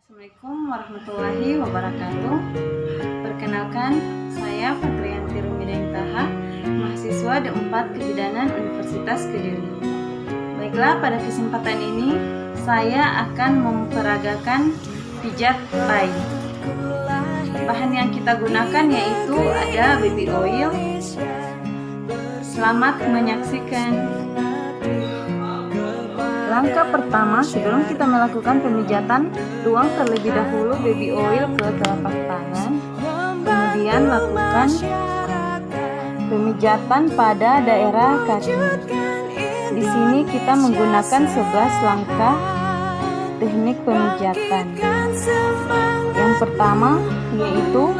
Assalamualaikum warahmatullahi wabarakatuh. Perkenalkan, saya Fatriyanti Rumidain Taha, mahasiswa D4 Kebidanan Universitas Kediri. Baiklah, pada kesempatan ini saya akan memperagakan pijat tai. Bahan yang kita gunakan yaitu ada baby oil. Selamat menyaksikan. Langkah pertama, sebelum kita melakukan pemijatan, tuang terlebih dahulu baby oil ke telapak tangan. Kemudian lakukan pemijatan pada daerah kaki. Di sini kita menggunakan 11 langkah teknik pemijatan. Yang pertama yaitu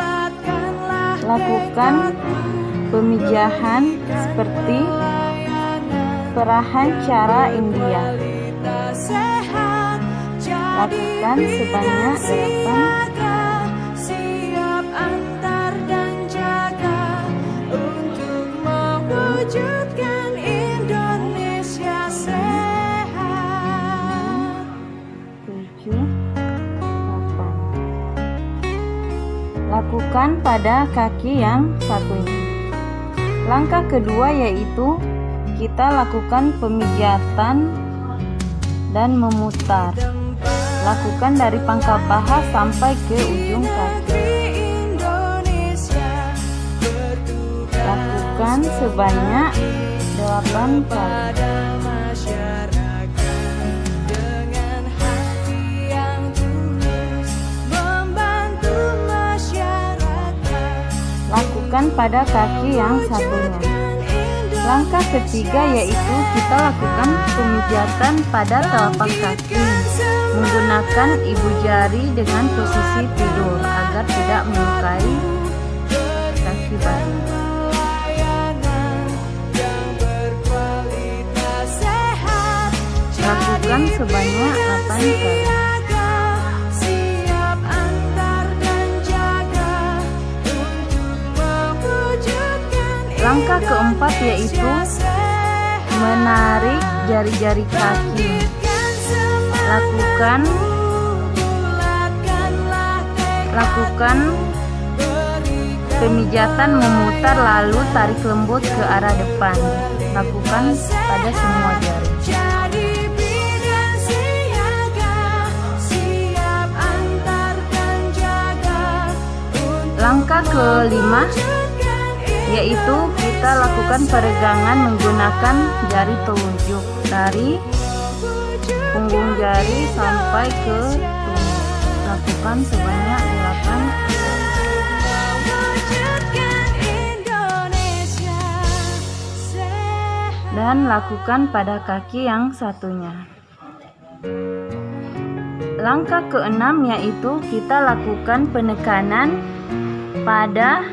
lakukan pemijahan seperti perahan cara India. Lakukan sebanyak 8 siap antar dan jaga untuk mewujudkan Indonesia sehat. 7, 8. Lakukan pada kaki yang satu ini. Langkah kedua yaitu kita lakukan pemijatan dan memutar. Lakukan dari pangkal paha sampai ke ujung kaki. Lakukan sebanyak 8 kali. Lakukan pada kaki yang satunya. Langkah ketiga yaitu kita lakukan pemijatan pada telapak kaki menggunakan ibu jari dengan posisi tidur agar tidak melukai kaki bayi. Lakukan sebanyak 8 kali. Langkah keempat yaitu menarik jari-jari kaki. Lakukan pemijatan memutar lalu tarik lembut ke arah depan. Lakukan pada semua jari. Langkah kelima yaitu kita lakukan peregangan menggunakan jari telunjuk dari punggung jari sampai ke tumit. Lakukan sebanyak 8 dan lakukan pada kaki yang satunya. Langkah keenam yaitu kita lakukan penekanan pada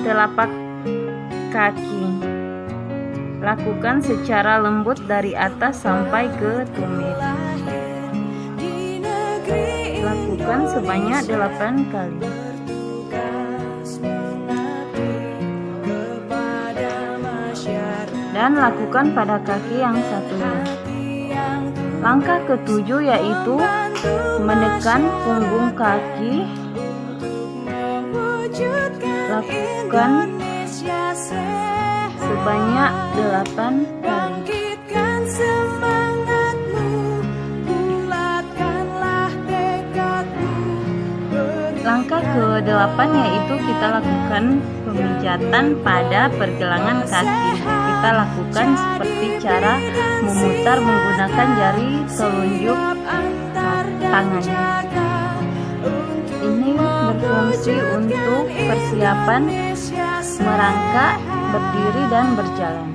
telapak kaki. Lakukan secara lembut dari atas sampai ke tumit. Lakukan sebanyak 8 kali. Dan lakukan pada kaki yang satunya. Langkah ketujuh yaitu menekan punggung kaki. Lakukan sebanyak 8 kali. Langkah ke-8 yaitu kita lakukan pemijatan pada pergelangan kaki. Kita lakukan seperti cara memutar menggunakan jari telunjuk tangan. Ini berfungsi untuk persiapan merangkak, berdiri, dan berjalan.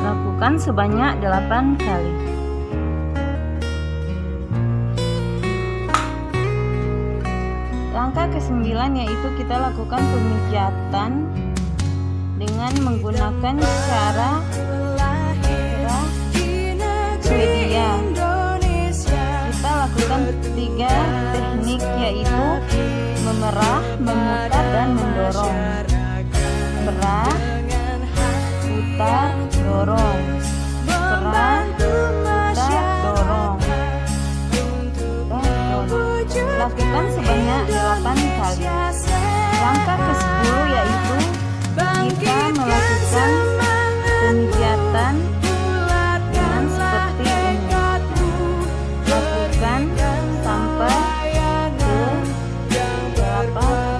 Lakukan sebanyak 8 kali. Langkah ke-9 yaitu kita lakukan pemijatan dengan menggunakan cara Swedia. Kita lakukan 3 teknik yaitu memerah, memutar, dan mendorong. Merah, putar, dorong. Perah, putar, dorong. Lakukan sebanyak 8 kali. Langkah ke-10 yaitu kita melakukan pemijatan dengan seperti ini. Lakukan sampai ke 8.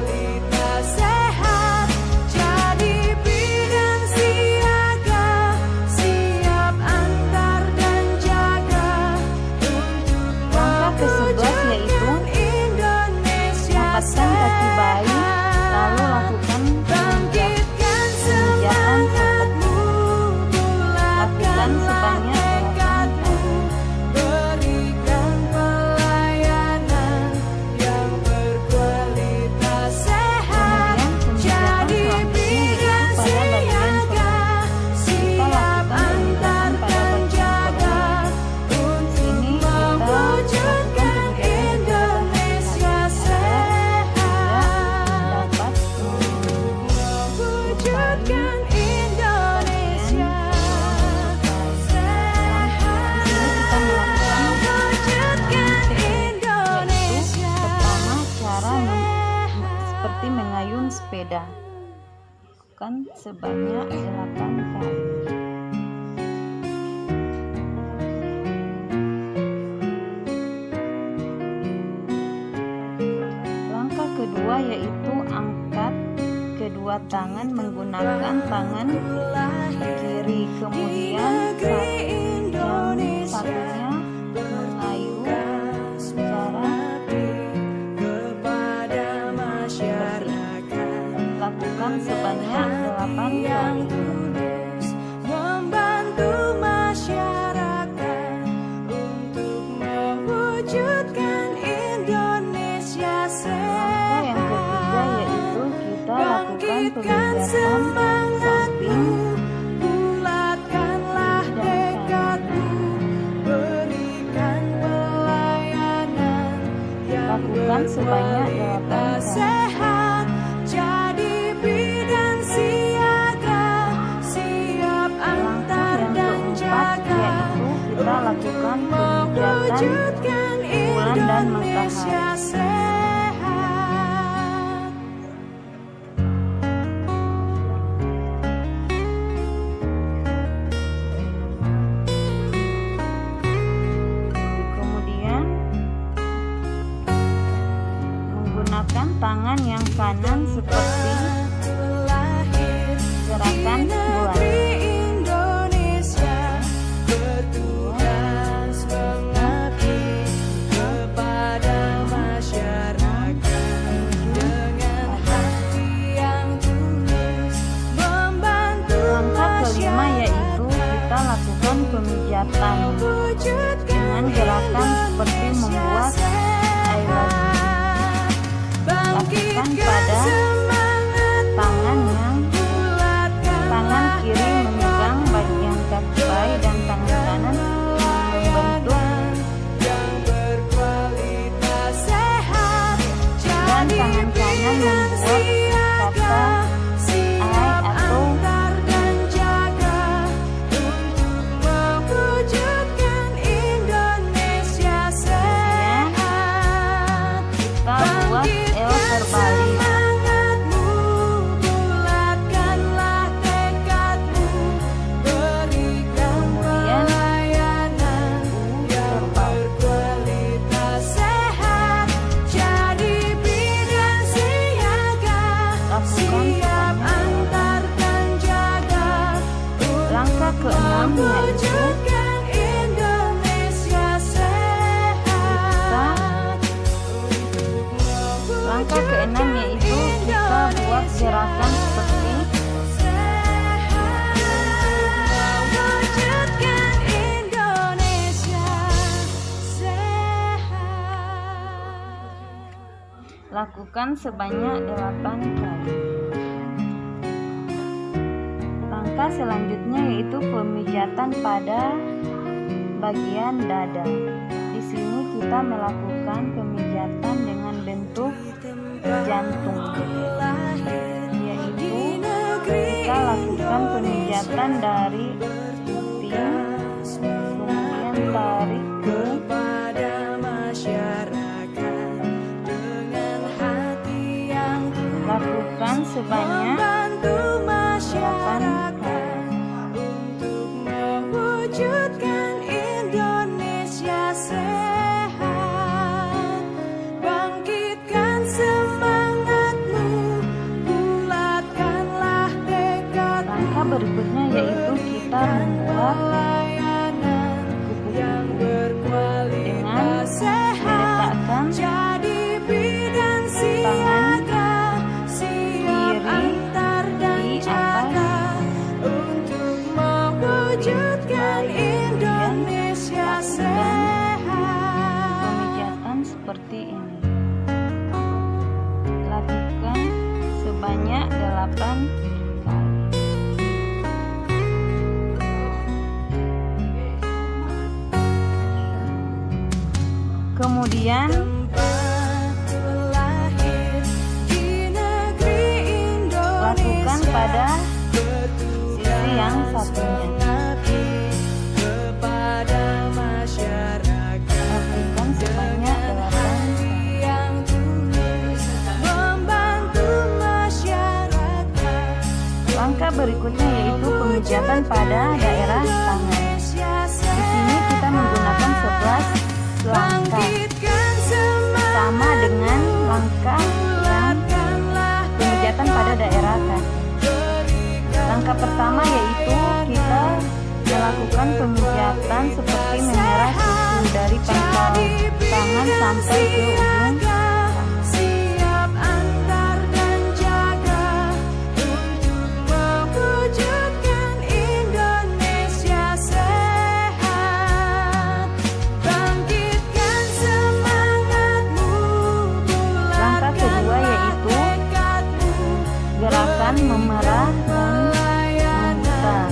Lepaskan kaki bayi, lalu lakukan pemijatan seperti lakukan sebanyak 8 kali. Kemudian pemijatan selanjutnya yaitu pada bagian perut. Kita lakukan pemijatan pada bagian perut. Sini kita lakukan seperti mengayun sepeda. Lakukan sebanyak 8 kali. Langkah kedua yaitu angkat kedua tangan menggunakan tangan kiri, kemudian yang satunya mengayuh cara lakukan sebanyak 8 kali. Membantu masyarakat untuk mewujudkan Indonesia sehat. Langkah yang ketiga yaitu kita lakukan pemijatan samping, bulatkanlah tekadmu, berikan pelayanan yang lakukan sebanyak 8 kali. Kita lakukan pemijatan bulan dan matahari. Kemudian menggunakan tangan yang kanan seperti gerakan bulan. Pemijatan dengan gerakan seperti membuat air lagi. Lakukan pada tangan kiri memegang bagian kaki bayi dan tangan kanan membentuk dan tangan kanan membuat kata I atau terbalik. Langkah ke-6 yaitu langkah ke-6 yaitu kita buat gerakan seperti lakukan sebanyak 8 kali. Langkah selanjutnya yaitu pemijatan pada bagian dada. Di sini kita melakukan pemijatan dengan bentuk jantung, yaitu kita lakukan pemijatan dari kuping, kemudian tarik ke 8 kali. Kemudian lakukan pada sisi yang satunya. Lakukan sebanyak 8 kali. Langkah berikutnya yaitu pemijatan pada daerah tangan. Di sini kita menggunakan 11 langkah, sama dengan langkah yang pemijatan pada daerah kaki. Langkah pertama yaitu kita melakukan pemijatan seperti memerah susu dari pangkal tangan sampai ke ujung tangan. Langkah kedua yaitu gerakan memerah dan memutar.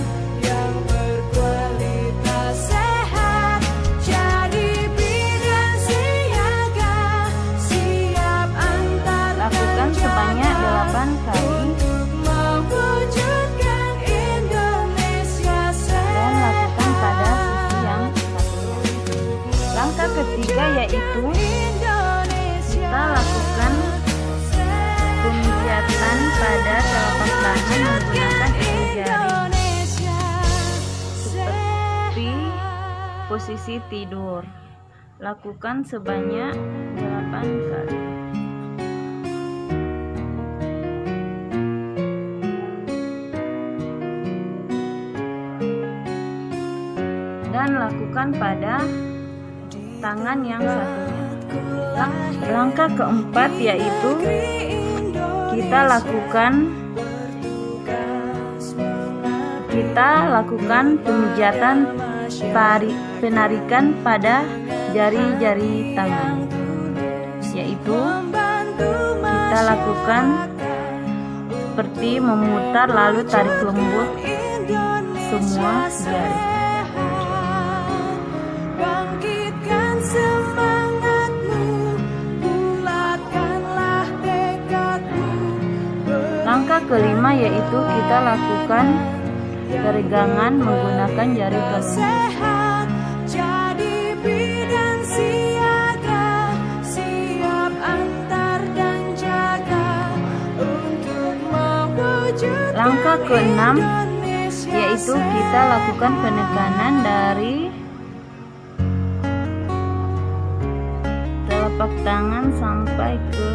Lakukan sebanyak 8 kali dan lakukan pada sisi yang satunya. Langkah ketiga yaitu kita lakukan pemijatan pada telapak tangan menggunakan ibu jari seperti posisi tidur. Lakukan sebanyak 8 kali. Dan lakukan pada tangan yang satunya. Langkah keempat yaitu kita lakukan pemijatan penarikan pada jari-jari tangan, yaitu kita lakukan seperti memutar lalu tarik lembut semua jari. Langkah kelima yaitu kita lakukan peregangan menggunakan jari telunjuk. Langkah keenam yaitu kita lakukan penekanan dari telapak tangan sampai ke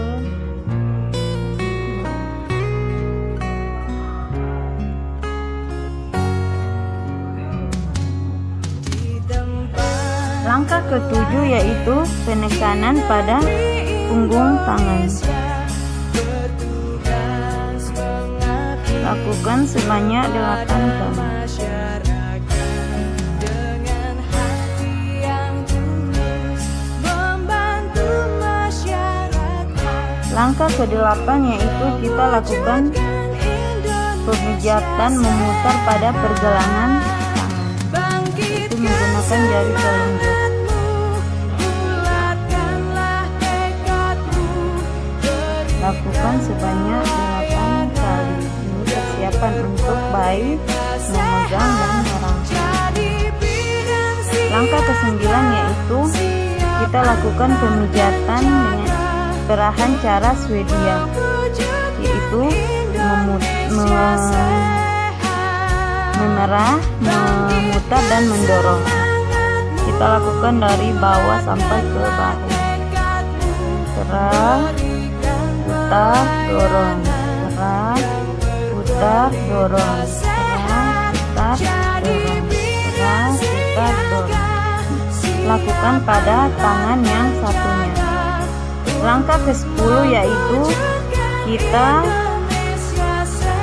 langkah ketujuh yaitu penekanan pada punggung tangan. Lakukan sebanyak 8 kali. Langkah ke-8 yaitu kita lakukan pemijatan memutar pada pergelangan tangan, itu menggunakan jari telunjuk. Lakukan sebanyak 8 kali. Ini persiapan untuk bayi memegang dan merangkak. Langkah ke-9 yaitu kita lakukan pemijatan dengan perahan cara Swedia, yaitu memerah, memutar dan mendorong. Kita lakukan dari bawah sampai ke bahu. Gerak, putar, dorong. Gerak, putar, dorong. Gerak, putar, dorong. Gerak, putar, dorong. Lakukan pada tangan yang satunya. Langkah ke-10 yaitu kita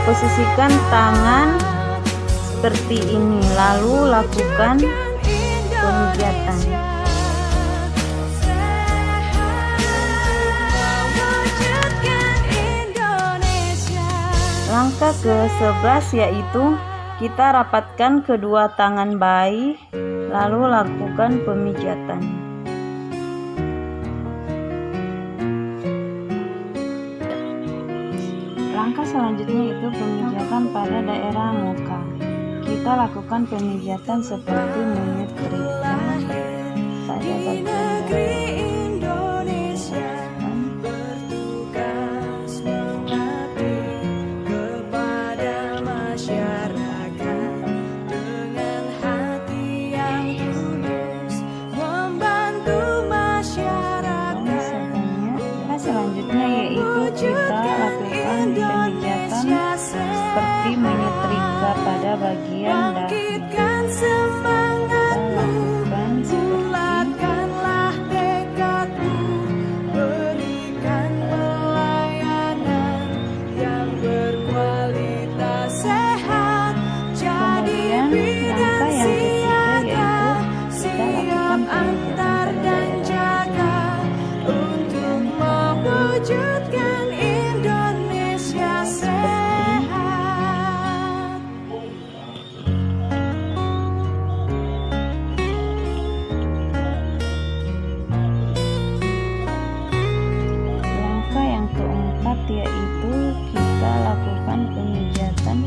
posisikan tangan seperti ini, lalu lakukan pemijatan. Langkah ke-11 yaitu kita rapatkan kedua tangan bayi, lalu lakukan pemijatan. Langkah selanjutnya itu pemijatan pada daerah muka. Kita lakukan pemijatan seperti menyetrika pada bagian daerah. Indonesia bertugas mengabdi kepada masyarakat dengan hati yang tulus membantu masyarakat. Selanjutnya yaitu kita lakukan pemijatan seperti menyetrika pada bagian dahi. Bangkitkan semangatmu, bulatkanlah tekadmu, berikan pelayanan yang berkualitas sehat, jadi bidan siaga, siap antar dan jaga untuk mewujudkan Indonesia sehat. Langkah yang keempat yaitu kita lakukan pemijatan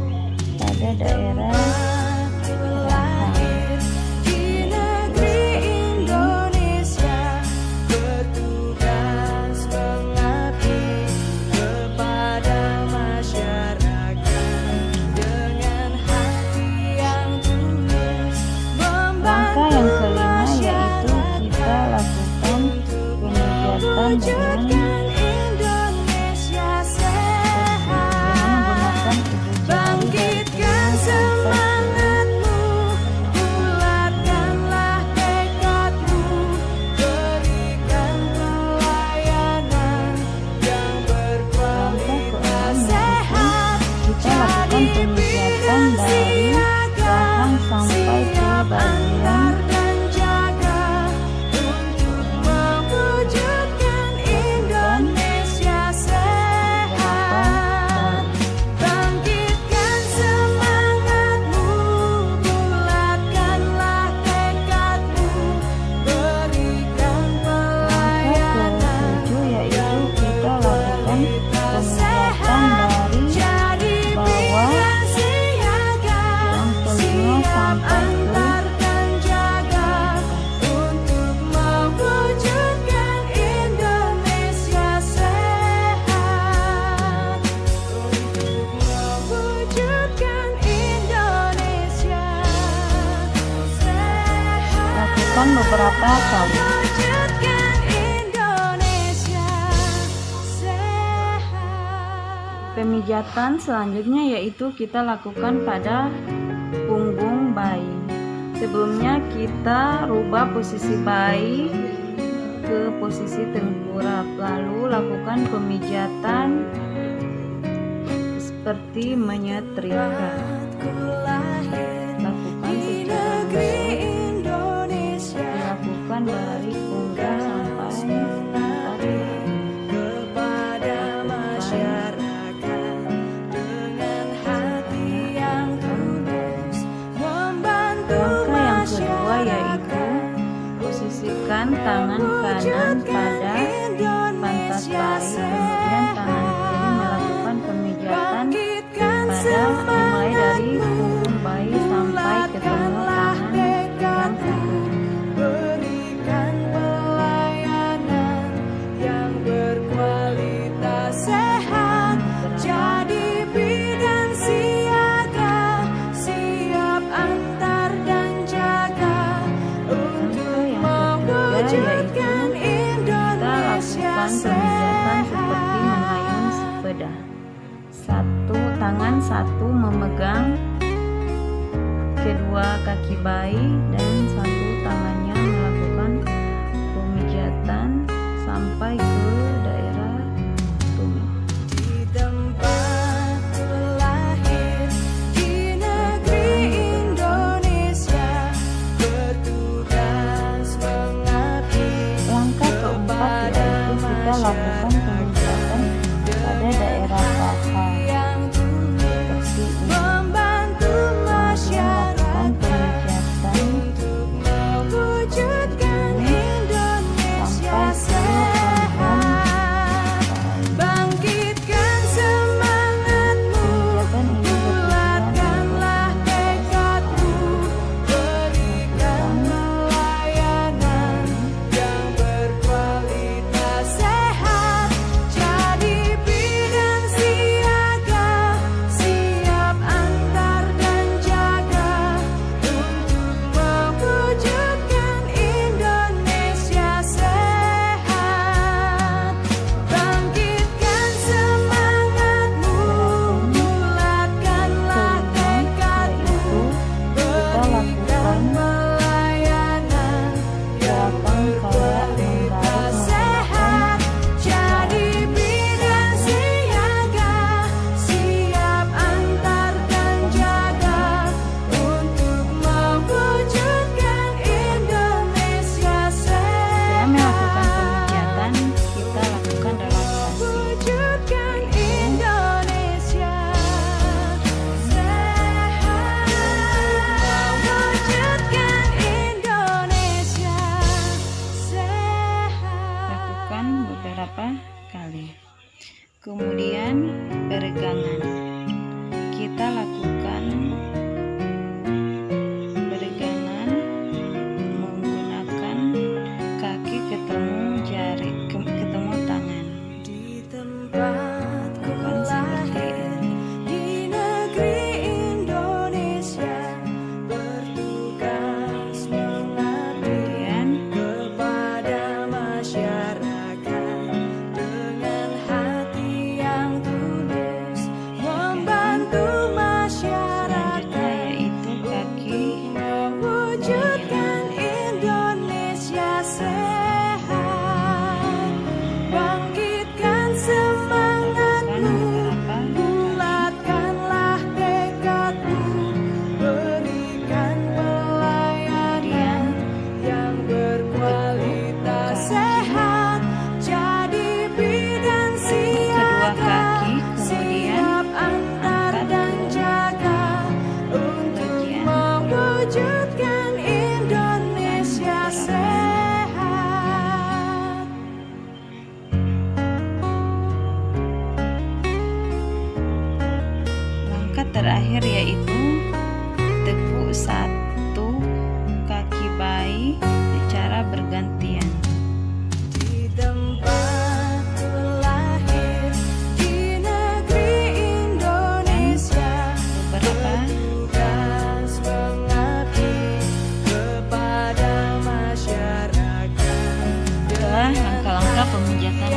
pada daerah rahang. Di negeri Indonesia bertugas mengabdi kepada masyarakat dengan hati yang tulus Langkah membantu yang kelima yaitu masyarakat kita lakukan pemijatan dengan Indonesia sehat. menggunakan ibu jari Bangkitkan semangatmu, bulatkanlah tekadmu, berikan pelayanan yang berkualitas sehat, kita lakukan pemijatan dari rahang sampai ke bagian dan jaga untuk mewujudkan Indonesia sehat. Bangkitkan semangatmu, bulatkanlah tekadmu, berikan pelayanan ke-7 yaitu kita lakukan pemijatan sehat, dari jadi bawah bidan siaga, yang telinga siap sampai ke antar dan jaga untuk mewujudkan Indonesia sehat, untuk mewujudkan Indonesia sehat. lakukan beberapa kali. Mewujudkan Indonesia sehat. Pemijatan selanjutnya yaitu kita lakukan pada punggung bayi. Sebelumnya kita rubah posisi bayi ke posisi tengkurap, lalu lakukan pemijatan seperti menyetrika. Ku lahir Lakukan di secara negeri baik, Indonesia, dilakukan dari punggung sampai kaki. kepada masyarakat dengan hati yang tulus membantu Langkah yang kedua yaitu masyarakat posisikan tangan kanan pada pantat bayi, kemudian tangan kiri melakukan pemijatan Bangkitkan pada dimulai dari semangatmu, punggung bayi sampai ketemu tangan yang satu. berikan pelayanan yang berkualitas sehat, jadi bidan siaga, siap antar dan jaga untuk mewujudkan Indonesia Kita lakukan pemijatan seperti mengayun sepeda. Tangan satu memegang kedua kaki bayi dan satu tangannya melakukan pemijatan sampai ke daerah tumit. di tempat lahir di negeri Indonesia bertugas mengabdi Langkah keempat yaitu kita lakukan pemijatan pada daerah paha. yang tulus terakhir yaitu teguk satu kaki bayi secara bergantian. Di tempat lahir di negeri Indonesia, Beberapa tugas mengabdi kepada masyarakat. adalah langkah-langkah pemijatan